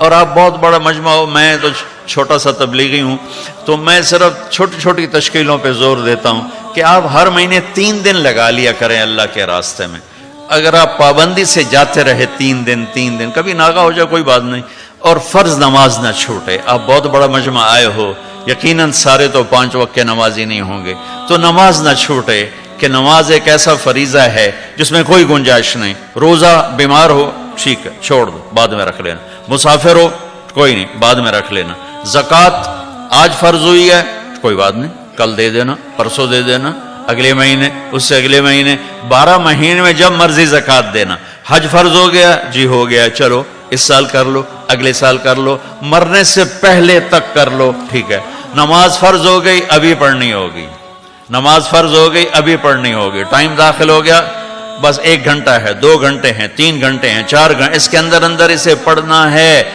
اور آپ بہت بڑا مجمع ہو، میں تو چھوٹا سا تبلیغی ہوں، تو میں صرف چھوٹی چھوٹی تشکیلوں پہ زور دیتا ہوں کہ آپ ہر مہینے 3 دن لگا لیا کریں اللہ کے راستے میں. اگر آپ پابندی سے جاتے رہے 3 دن، کبھی ناغہ ہو جائے کوئی بات نہیں، اور فرض نماز نہ چھوٹے. آپ بہت بڑا مجمع آئے ہو، یقیناً سارے تو 5 وقت کے نمازی نہیں ہوں گے، تو نماز نہ چھوٹے کہ نماز ایک ایسا فریضہ ہے جس میں کوئی گنجائش نہیں. روزہ بیمار ہو ٹھیک ہے چھوڑ دو، بعد میں رکھ لینا. مسافر ہو کوئی نہیں، بعد میں رکھ لینا. زکوٰۃ آج فرض ہوئی ہے کوئی بات نہیں، کل دے دینا، پرسوں دے دینا، اگلے مہینے، اس سے اگلے مہینے، 12 مہینے میں جب مرضی زکوٰۃ دینا. حج فرض ہو گیا جی، ہو گیا، چلو اس سال کر لو، اگلے سال کر لو، مرنے سے پہلے تک کر لو، ٹھیک ہے. نماز فرض ہو گئی ابھی پڑھنی ہوگی، نماز فرض ہو گئی ابھی پڑھنی ہوگی. ٹائم داخل ہو گیا، بس 1 گھنٹہ ہے، 2 گھنٹے ہیں، 3 گھنٹے ہیں، 4 گھنٹے، اس کے اندر اسے پڑھنا ہے.